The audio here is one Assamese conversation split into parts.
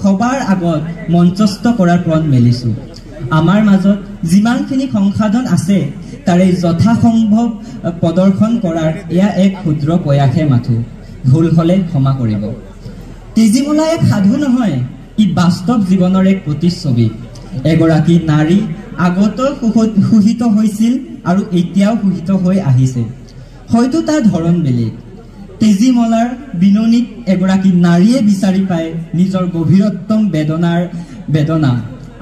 সবাৰ আগত মঞ্চস্থ কৰাৰ প্रण মেলিছোঁ। আমাৰ মাজত যিমানখিনি সংসাধন আছে তাৰে যথাসম্ভৱ প্ৰদৰ্শন কৰাৰ এয়া এক ক্ষুদ্ৰ প্ৰয়াসে মাথো। ভুল হ'লে ক্ষমা কৰিব। তেজীমলা এক সাধু নহয়, ই বাস্তৱ জীৱনৰ এক প্ৰতিচ্ছবি। এগৰাকী নাৰী আগতো শোষিত হৈছিল আৰু এতিয়াও শোষিত হৈ আহিছে, হয়তো তাৰ ধৰণ বেলেগ। তেজীমলাৰ বিননিত এগৰাকী নাৰীয়ে বিচাৰি পায় নিজৰ গভীৰতম বেদনা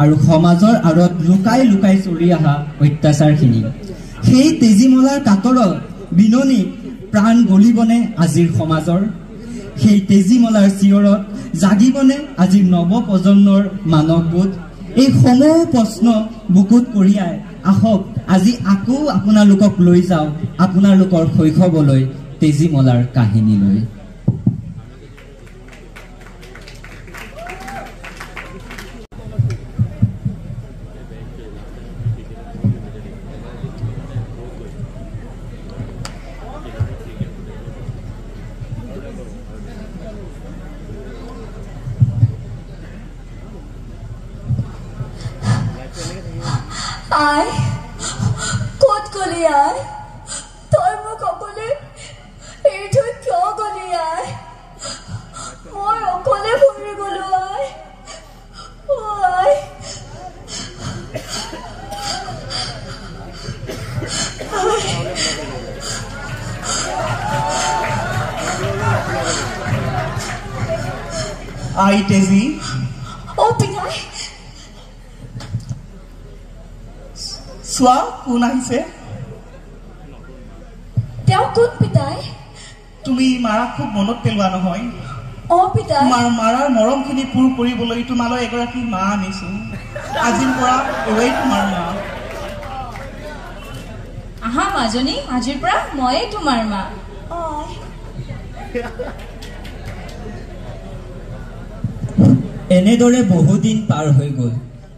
আৰু সমাজৰ আঁৰত লুকাই লুকাই চলি অহা অত্যাচাৰখিনি। সেই তেজীমলাৰ কাতৰত বিননিত প্ৰাণ গলিবনে আজিৰ সমাজৰ? সেই তেজীমলাৰ চিঞৰত জাগিবনে আজিৰ নৱপ্ৰজন্মৰ মানৱবোধ? এই সমূহ প্ৰশ্ন বুকুত কঢ়িয়াই আহক আজি আকৌ আপোনালোকক লৈ যাওঁ আপোনালোকৰ শৈশৱলৈ, তেজীমলাৰ কাহিনীলৈ। আই ক'ত গলি আই? তই মোক অকলে এৰি থৈ কিয় গলি আই? মই অকলে ফুৰি গলো আই। আই আই তেজী। অ পিতাই, চোৱা কোন আহিছে। তেওঁ কোন পিতাই? তুমি মাৰাক খুব মনত পেলোৱা নহয়? অ পিতাই, তোমাৰ মাৰাৰ মৰমখিনি পূৰ কৰিবলৈ তোমালৈ এগৰাকী মা আনিছো। আজিৰ পৰা এওঁৱেই তোমাৰ মা। আহা মাজনী, আজিৰ পৰা ময়েই তোমাৰ মা। এনেদৰে বহুদিন পাৰ হৈ গ'ল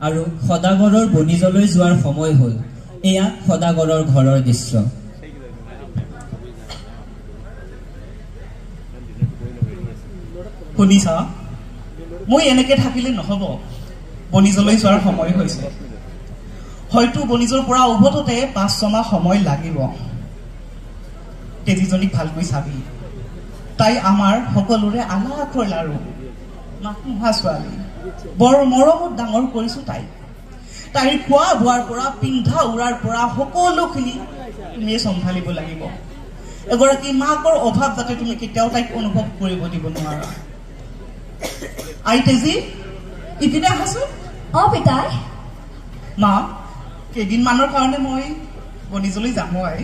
আৰু সদাগৰৰ বনিজলৈ যোৱাৰ সময় হ'ল। এয়া সদাগৰৰ ঘৰৰ দৃশ্য। শুনিছা, মই এনেকে থাকিলে নহব। বনিজলৈ যোৱাৰ সময় হৈছে। হয়তো বনিজৰ পৰা উভততে 5-6 মাহ সময় লাগিব। তেজীজনীক ভালকৈ চাবি। তাই আমাৰ সকলোৰে আলাসৰ লাৰু, মাতমোহা ছোৱালী। বৰ মৰমত ডাঙৰ কৰিছো তাইক। তাইৰ খোৱা বোৱাৰ পৰা পিন্ধা উৰাৰ পৰা সকলোখিনি তুমিয়ে চম্ভালিব লাগিব। এগৰাকী মাকৰ অভাৱ যাতে তুমি কেতিয়াও তাইক অনুভৱ কৰিব দিব নোৱাৰা। আই তেজী, ইপিনে আহাচোন। অ পিতাই। মা, কেইদিনমানৰ কাৰণে মই বনিজলৈ যাম। আই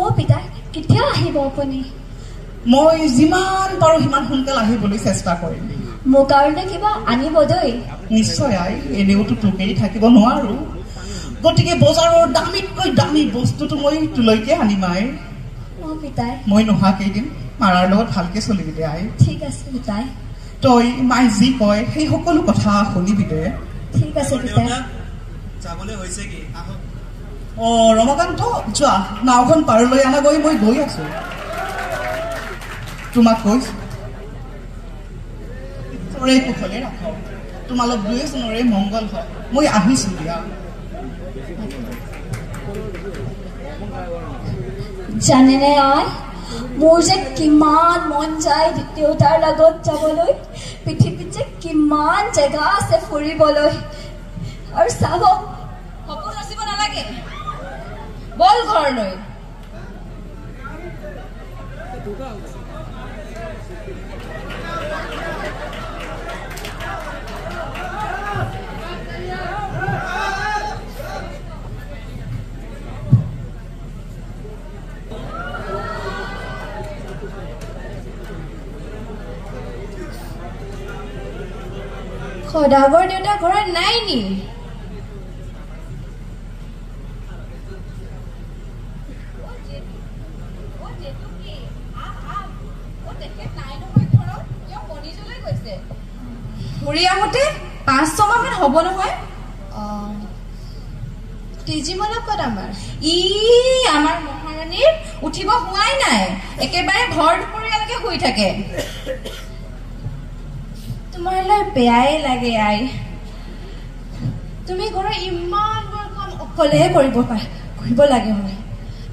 অ পিতাই, কেতিয়া আহিব আপুনি? মই যিমান পাৰো সিমান সোনকালে আহিবলৈ চেষ্টা কৰিম। মোৰ কাৰণে কিবা আনিব দেই? নিশ্চয় আই, এনেওতো তোকেই থাকিব নোৱাৰো। গতিকে বজাৰৰ দামীতকৈ দামী বস্তুটো মই তোলৈকে আনিম আই। অ পিতাই। মই নোহোৱা কেইদিন মাৰাৰ লগত ভালকে চলিবি দে আই। ঠিক আছে পিতাই। তই মাই যি কয় সেই সকলো কথা শুনিবি দে। ঠিক আছে পিতাই। অ ৰমাকান্ত, যোৱা নাওখন পাৰলৈ আনাগৈ, মই গৈ আছো। তোমাক কৈছো কুশলে ৰাখ। তোমালোক দুয়োজনৰে মংগল হয়। মই আহিছো দিয়া। জানেনে আই, মোৰ যে কিমান মন যায় দেউতাৰ লগত যাবলৈ। পৃথিৱীত যে কিমান জেগা আছে ফুৰিবলৈ। আৰু চাব, সপোন ৰচিব নালাগে, বল ঘৰলৈ। সদাগৰ দেউতা ঘৰত নাই নি? ঘূৰি আহোঁতে 5-6 মাহ হ'ব নহয়। তেজীমলা ক'ত আমাৰ? আমাৰ মহাৰাণীৰ উঠিব হোৱাই নাই, একেবাৰে ভৰ দুপৰীয়ালৈকে শুই থাকে। তোমাৰলৈ বেয়াই লাগে আই তুমি ঘৰৰ ইমানবোৰ কাম অকলেহে কৰিব লাগে হয়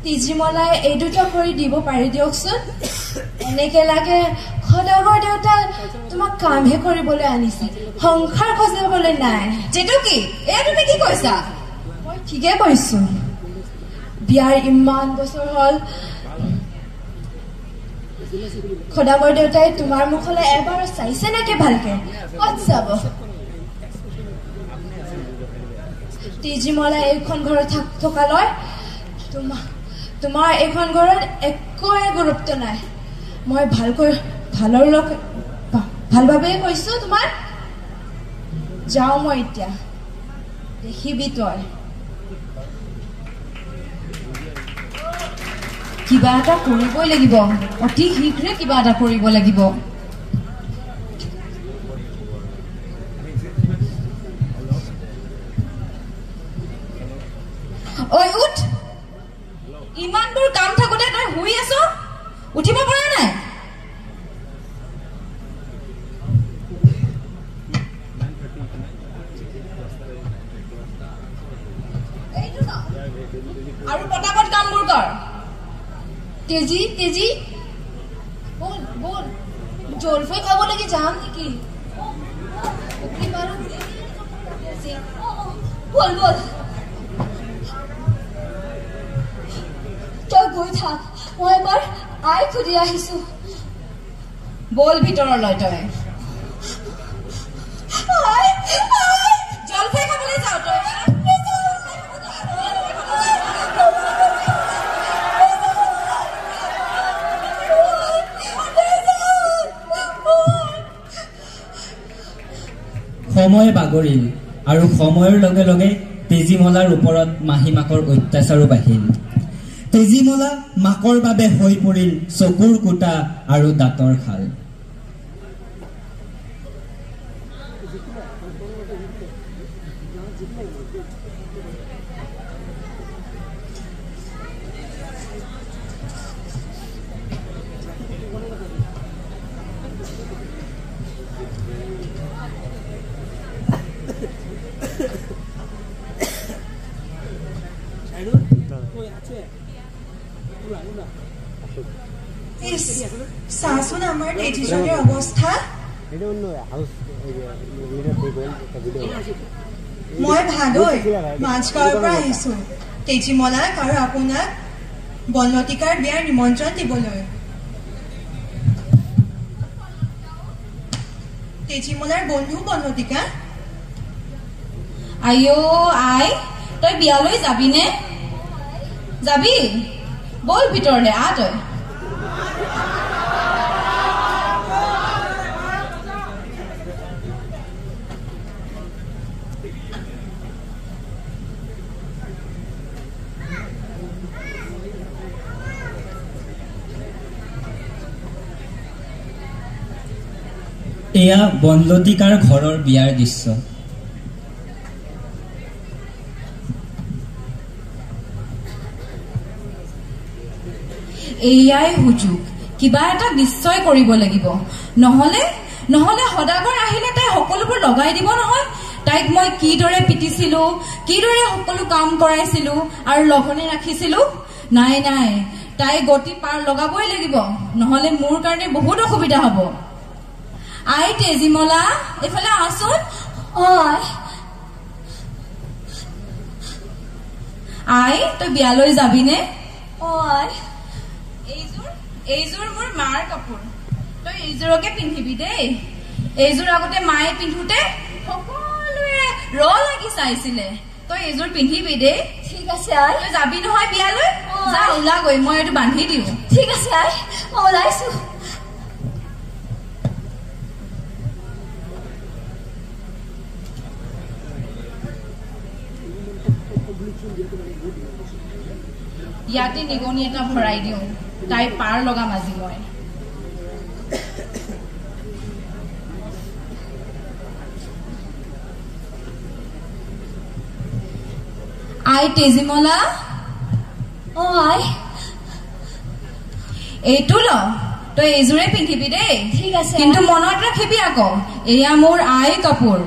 তেজীমলাই এই দুটা কৰি দিব পাৰি দিয়কচোন এনেকে লাগে সদাগৰ দেউতা তোমাক কামহে কৰিবলৈ আনিছে সংসাৰ সজাবলৈ নাই যেটো কি এয়া তুমি কি কৈছা মই ঠিকে কৈছো বিয়াৰ ইমান বছৰ হ'ল সদাগৰ দেউতাই তোমাৰ মুখলৈ এবাৰ চাইছে নেকি ভালকে ক'ত যাব তেজীমলাই এইখন ঘৰত থকালৈ তোমাৰ এইখন ঘৰত একোৱে গুৰুত্ব নাই মই ভালভাৱে কৈছো তোমাৰ যাওঁ মই এতিয়া দেখিবি তই কিবা এটা কৰিবই লাগিব অতি শীঘ্ৰে কিবা এটা কৰিব লাগিব ঐ উঠ ইমানবোৰ কাম থাকোতে তই শুই আছ উঠিব পৰা নাই আৰু পটাপট কামবোৰ কৰ তেজি বল জলফাই খাবলৈকে যাম নেকি বল তই গৈ থাক মই এবাৰ আই খুদি আহিছো বল ভিতৰলৈ তই জলফাই খাবলৈ যাওঁ তই সময় বাগৰিল আৰু সময়ৰ লগে লগে তেজীমলাৰ ওপৰত মাহীমাকৰ অত্যাচাৰো বাঢ়িল তেজীমলা মাকৰ বাবে হৈ পৰিল চকুৰ কুটা আৰু দাঁতৰ খাল চাচোন আমাৰ তেজীজনীৰ অৱস্থা মই ভাদৈ মাজগাঁৱৰ পৰা আহিছো তেজীমলাক আৰু আপোনাক বনলতিকাৰ বিয়াৰ নিমন্ত্ৰণ দিবলৈ তেজীমলাৰ বন্ধু বনলতিকা আইও আই তই বিয়ালৈ যাবিনে যাবি বল ভিতৰলৈ আহ তই এয়া বনলতিকাৰ ঘৰৰ বিয়াৰ দৃশ্য এয়াই সুযোগ কিবা এটা নিশ্চয় কৰিব লাগিব নহলে সদাগৰ আহিলে তাই সকলোবোৰ লগাই দিব নহয় তাইক মই কিদৰে পিটিছিলো কিদৰে সকলো কাম কৰাইছিলো আৰু লগনে ৰাখিছিলো নাই তাই গতি পাৰ লগাবই লাগিব নহলে মোৰ কাৰণে বহুত অসুবিধা হ'ব আই তেজীমলা এফালে আছোন আই তই বিয়ালৈ যাবিনে এইযোৰ মোৰ মাৰ কাপোৰ তই এইযোৰকে পিন্ধিবি দেই এইযোৰ আগতে মায়ে পিন্ধোতে সকলোৱে লাগি চাইছিলে তই এইযোৰ পিন্ধিবি দেই ঠিক আছে আই তই যাবি নহয় বিয়ালৈ যা ওলা গৈ মই এইটো বান্ধি দিওঁ ঠিক আছে আই মই ওলাইছো ইয়াতে নিগনি এটা ভৰাই দিওঁ তাই পাৰ লগাম আজি মই আই তেজীমলা আই এইটো ল তই এইযোৰে পিন্ধিবি দেই ঠিক আছে কিন্তু মনত ৰাখিবি আকৌ এয়া মোৰ আই কাপোৰ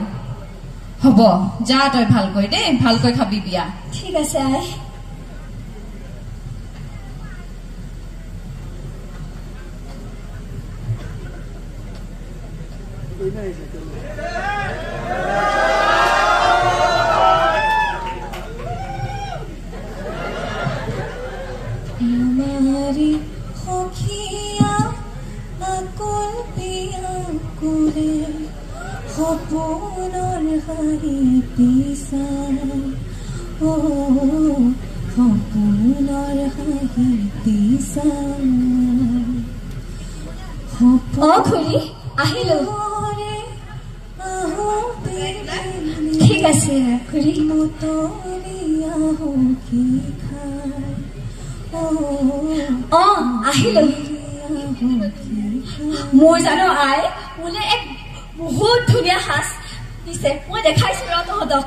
হ'ব যা তই ভালকৈ দেই ভালকৈ খাবি বিয়া ঠিক আছে আই हमारी होखिया आकुल पिया कुरे सपनर हाहि पिसा ओ सपनर हाहि पिसा অ খুৰী আহিলো ঠিক আছে খুৰী অ আহিলো মোৰ জানো আই মোলে এক বহুত ধুনীয়া সাজ দিছে মই দেখাইছো ৰ তহঁতক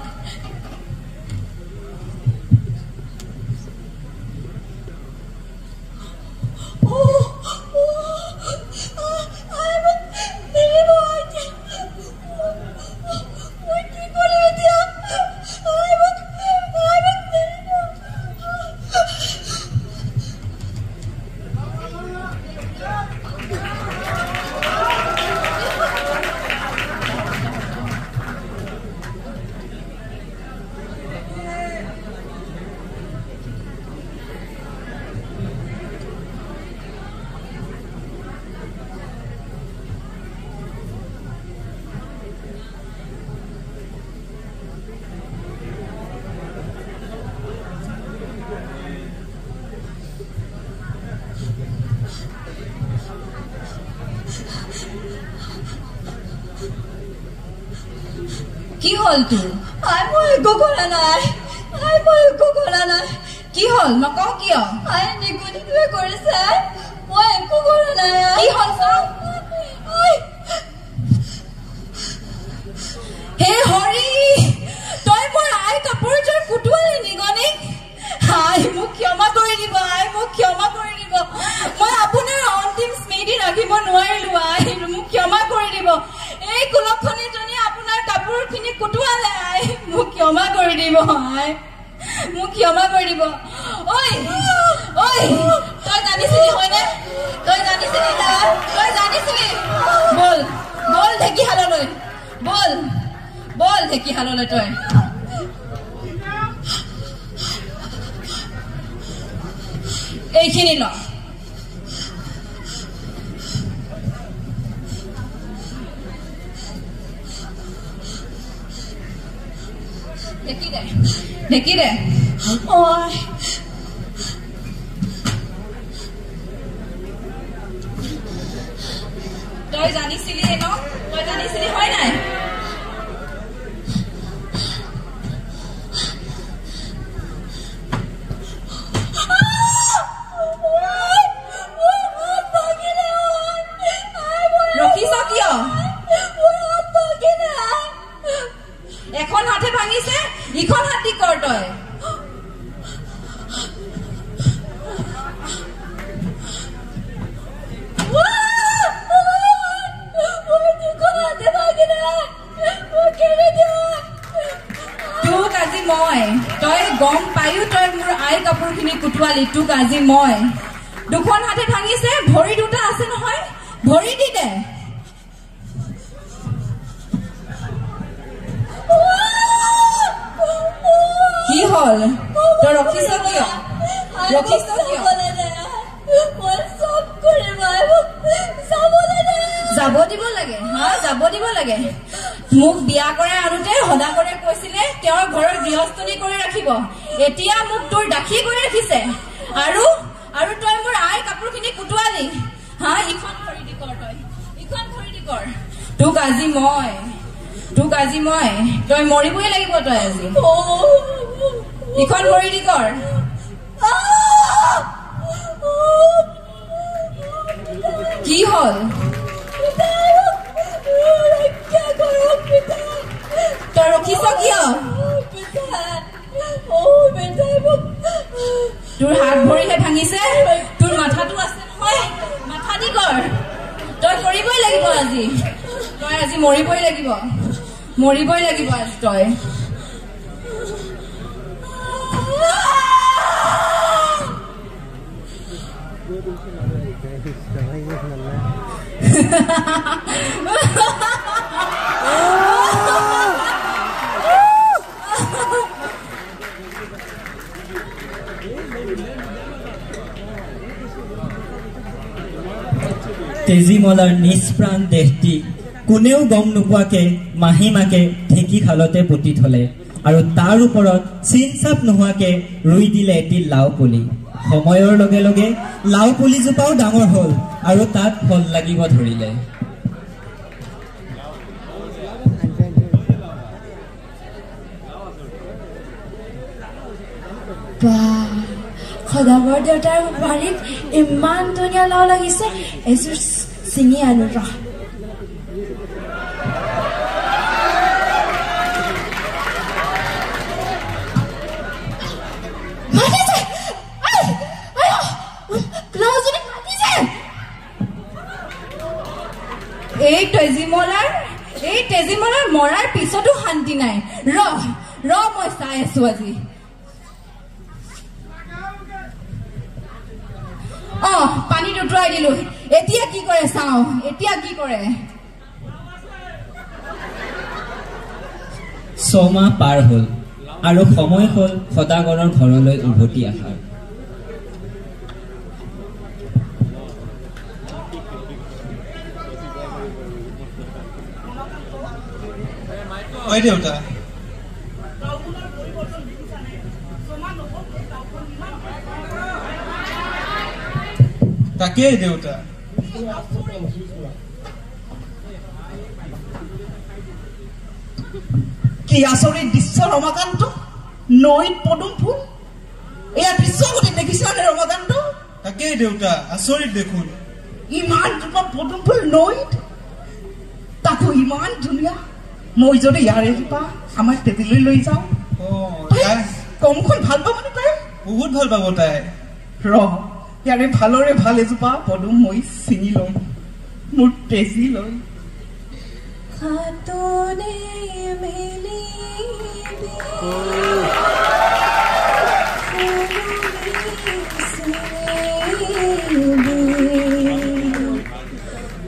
কি হল তোৰ আই মই একো কৰা নাই কি হল নকওঁ কিয় আই নিকুতিটোৱে কৰিছে মই একো কৰা নাই কি হল হে হৰি তই মোৰ আই কাপোৰযোৰ কুটুৱালি নিগনি আই মোক ক্ষমা কৰি দিব মই আপোনাৰ অন্তিম স্মৃতি ৰাখিব নোৱাৰিলো আই মোক ক্ষমা কৰি দিব এই কুলক্ষণীজনী আপোনাৰ কাপোৰখিনি কুটুৱালে আই মোক ক্ষমা কৰি দিব ঐ তই জানিছিলি হয়নে তই জানিছিলি বল ঢেঁকীশাললৈ বল ঢেঁকীশাললৈ তই এইখিনি ল ঢেঁকী দে তই জানিছিলি হয় নাই ৰখিছ কিয় এখন হাতে ভাঙিছে ইখন হাতী কৰ তই তোক আজি মই তই গম পায়ো তই মোৰ আই কাপোৰখিনি কুটুৱালি তোক আজি মই দুখন হাতে ভাঙিছে ভৰি দুটা আছে নহয় ভৰি দি দে কি হল তই ৰখিছ কিয় যাব দিব লাগে মোক বিয়া কৰে আনোতে সদাগৰে কৈছিলে তেওঁৰ ঘৰৰ গৃহস্থনী কৰি ৰাখিব এতিয়া মোক তোৰ দাখি কৰি ৰাখিছে আৰু তই মোৰ আই কাপোৰখিনি কুটুৱালি ইখন খৰিদি কৰ তোক আজি মই তই মৰিবই লাগিব তই আজি ইখন খৰিদি কৰ কি হল তই ৰখিছ কিয় তোৰ হাত ভৰিহে ভাঙিছে তোৰ মাথাটো আছে নহয় মাথা দি কৰ কৰিবই লাগিব আজি তই আজি মৰিবই লাগিব আজি তই তেজীমলাৰ নিষ্প্ৰাণ দেহটি কোনেও গম নোপোৱাকে মাহীমাকে ঢেঁকী খালতে পুতি থলে আৰু তাৰ ওপৰত চিন চাপ নোহোৱাকে ৰুই দিলে এটি লাও পুলি সময়ৰ লগে লগে লাও পুলিজোপাও ডাঙৰ হ'ল আৰু তাত ফল লাগিব ধৰিলে সদাগৰ দেউতাৰ বাৰীত ইমান ধুনীয়া লাও লাগিছে এযোৰ ছিঙি আনো ৰ এই তেজীমলাৰ মৰাৰ পিছতো শান্তি নাই ৰ মই চাই আছো আজি পানীত উতৰাই দিলো এতিয়া কি কৰে চাওঁ কি কৰে 6 মাহ পাৰ হ'ল আৰু সময় হ'ল সদাগৰৰ ঘৰলৈ উভতি অহাৰ হয় দেউতা তাকেই দেউতা কি আচৰিত দৃশ্য ৰমাকান্ত নৈত পদুম ফুল এয়া দৃশ্য গোটেই দেখিছানে ৰমাকান্ত তাকেই দেউতা আচৰিত দেখোন ইমান ধুনীয়া পদুম ফুল নৈত তাকো ইমান ধুনীয়া মই যদি ইয়াৰে জোপা আমাৰ তেজীলৈ লৈ যাওঁ কমখন ভাল পাবনে তাই বহুত ভাল পাব তাই ইয়াৰে ভালৰে ভাল এজোপা পদুম মই ছিঙি লম মোৰ তেজী লৈ হাতনে মেলি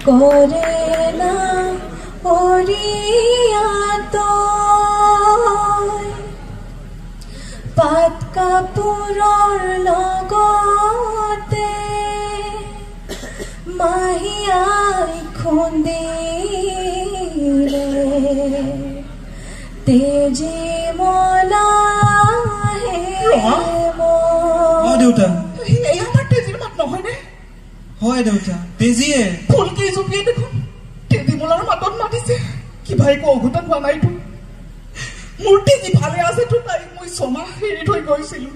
কৰে না অৰিয়াত পাত কাপোৰৰ লগতে মাহিয়াই খুন্দিলে তেজীমলা দেউতা এই আমাৰ তেজীৰ মাত নহয়নে হয় দেউতা তেজীয়ে ফুলকি জুপিয়ে দেখোন তেজীমলাৰ মাতত মাতিছে কিবা একো অঘটন হোৱা নাইতো মোৰ তেজী ভালে আছেতো তাইক মই 6 মাহ এৰি থৈ গৈছিলো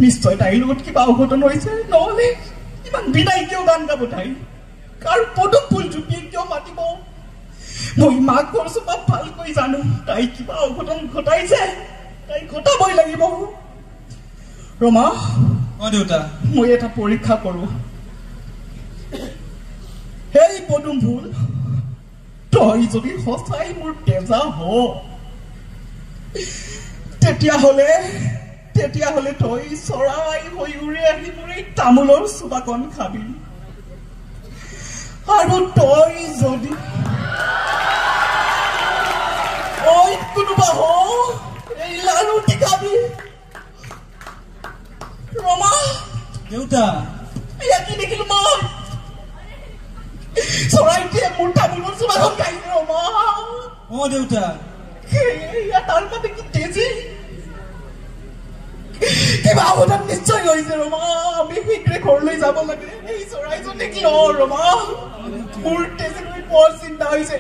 নিশ্চয় তাইৰ লগত কিবা অঘটন হৈছে নহ'লে ইমান বিদায় কিয় গান গাব তাই কাৰ পদুম ফুল জুপিয়ে কিয় মাতিব মই মাক কৈছো বাপ ভালকৈ জানো তাই কিবা অঘটন ঘটাইছে তাই ঘটাবই লাগিব ৰমা দেউতা মই এটা পৰীক্ষা কৰো সেই পদুম ফুল তই যদি সঁচাই মোৰ তেজা হ তেতিয়াহ'লে তই চৰাই হৈ উৰি আহি মোৰ এই তামোলৰ চোবাকণ খাবি আৰু তই যদি কোনোবা হ এই লাৰুটি খাবি ৰমা দেউতা এয়া কি দেখিলো মই চৰাইটিয়ে মোৰ তামোলৰ চোবাকণ খাইছে ৰমা দেউতা এয়া তাৰ মানে কি তেজী কিবা অৱদান নিশ্চয় হৈছে ৰমা আমি শীঘ্ৰে ঘৰলৈ যাব লাগে এই চৰাইজন দেখি ৰমা মোৰ তেজী লৈ বৰ চিন্তা হৈছে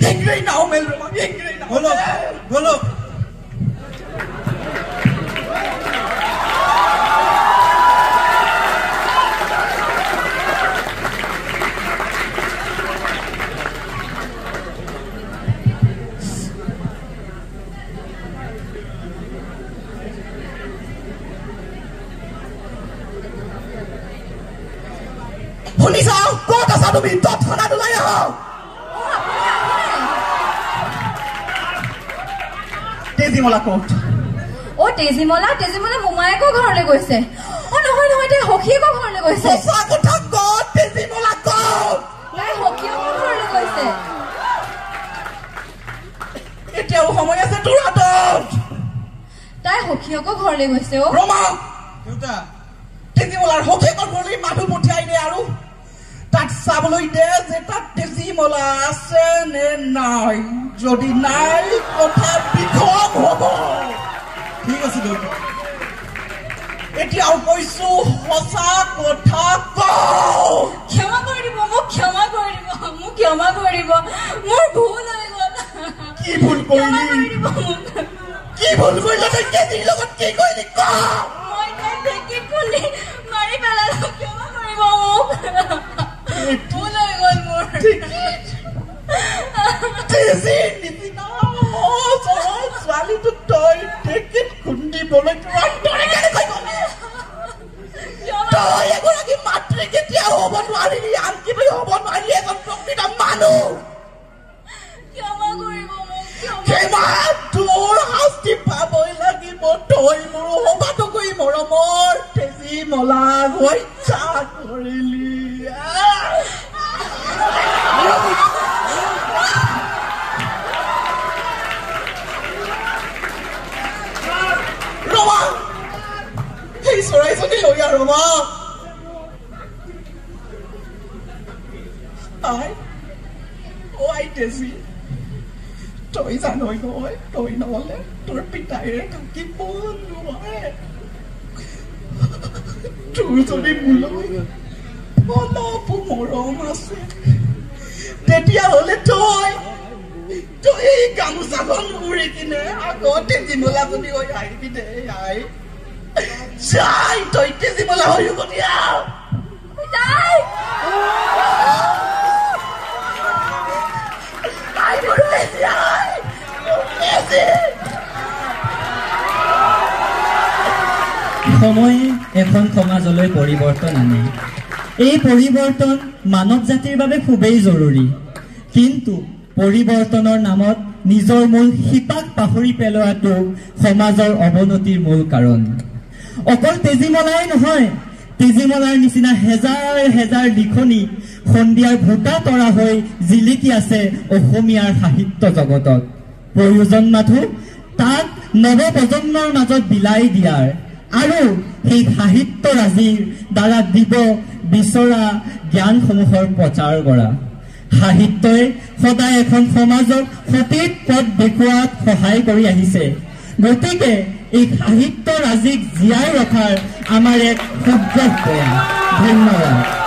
শীঘ্ৰেই নাও মেল ৰমা শীঘ্ৰেই বলক শুনিছা ক'ত আছা তুমি তৎক্ষণাত ওলাই আহক তেজীমলা ক'ত তেজীমলা মোমায়েকৰ ঘৰলৈ গৈছে নহয় তাই সখীয়েকৰ ঘৰলৈ গৈছে সঁচা কথা ক'ত তেজীমলা ক'ত তাই সখীয়েকৰ ঘৰলৈ গৈছে এতিয়াও সময় আছে তোৰ হাতত তাই সখীয়েকৰ ঘৰলৈ গৈছে ৰমা দেউতা তেজীমলাৰ সখীয়েকৰ ঘৰলৈ মানুহ পঠিয়াই দে আৰু তাক চাবলৈ দে যে তাত তেজীমলা আছে নে নাই যদি নাই কথা বিখম হ'ব ঠিক আছে দেউতা এতিয়াও কৈছো সঁচা কথা কওঁ ক্ষমা কৰি দিব মোৰ ভুল হৈ গ'ল কি ভুল কৰিলি তই তেজীৰ লগত কি কৰিলি ক মই তাই ঢেঁকীত খুন্দি মাৰি পেলালো ক্ষমা কৰিব মোক ভুল হৈ গ'ল মোৰ তেজীৰ নিচিনা ছোৱালীটোক তই ঢেঁকীত খুন্দিবলৈ তই এগৰাকী মাতৃ কেতিয়াও হ'ব নোৱাৰিলি আনকি তই হ'ব নোৱাৰিলি এজন প্ৰকৃত মানুহ ক্ষমা কৰিব মোক ক্ষমা তোৰ শাস্তি পাবই লাগিব তই মোৰ সবাতোকৈ মৰমৰ তেজীমলা হত্যা কৰিলি ৰমা সেই চৰাইজনী লৈ আহ ৰমা আই তেজী তই জানই নহয় তই নহলে তোৰ পিতাইৰে থাকিব নোৱাৰে তোৰ যদি মোলৈ অলপ মৰম আছে তেতিয়াহ'লে তই এই গামোচাখন উৰি কিনে আকৌ তেজীমলা যদি হৈ আহিবি দে আই যাই তই তেজীমলা হৈ দিয়া সময়ে এখন সমাজলৈ পৰিৱৰ্তন আনে এই পৰিৱৰ্তন মানৱ জাতিৰ বাবে খুবেই জৰুৰী কিন্তু পৰিৱৰ্তনৰ নামত নিজৰ মূল শিপাক পাহৰি পেলোৱাটো সমাজৰ অৱনতিৰ মূল কাৰণ অকল তেজীমলাই নহয় তেজীমলাৰ নিচিনা হেজাৰ লিখনি সন্ধিয়াৰ ভোটা তৰা হৈ জিলিকি আছে অসমীয়াৰ সাহিত্য জগতত প্ৰয়োজন মাথো তাক নৱপ্ৰজন্মৰ মাজত বিলাই দিয়াৰ আৰু সেই সাহিত্যৰাজিৰ দ্বাৰা দিব বিচৰা জ্ঞানসমূহৰ প্ৰচাৰ কৰা সাহিত্যই সদায় এখন সমাজক সঠিক পথ দেখুওৱাত সহায় কৰি আহিছে গতিকে এই সাহিত্যৰাজিক জীয়াই ৰখাৰ আমাৰ এক ক্ষুদ্ৰ প্ৰয়াস ধন্যবাদ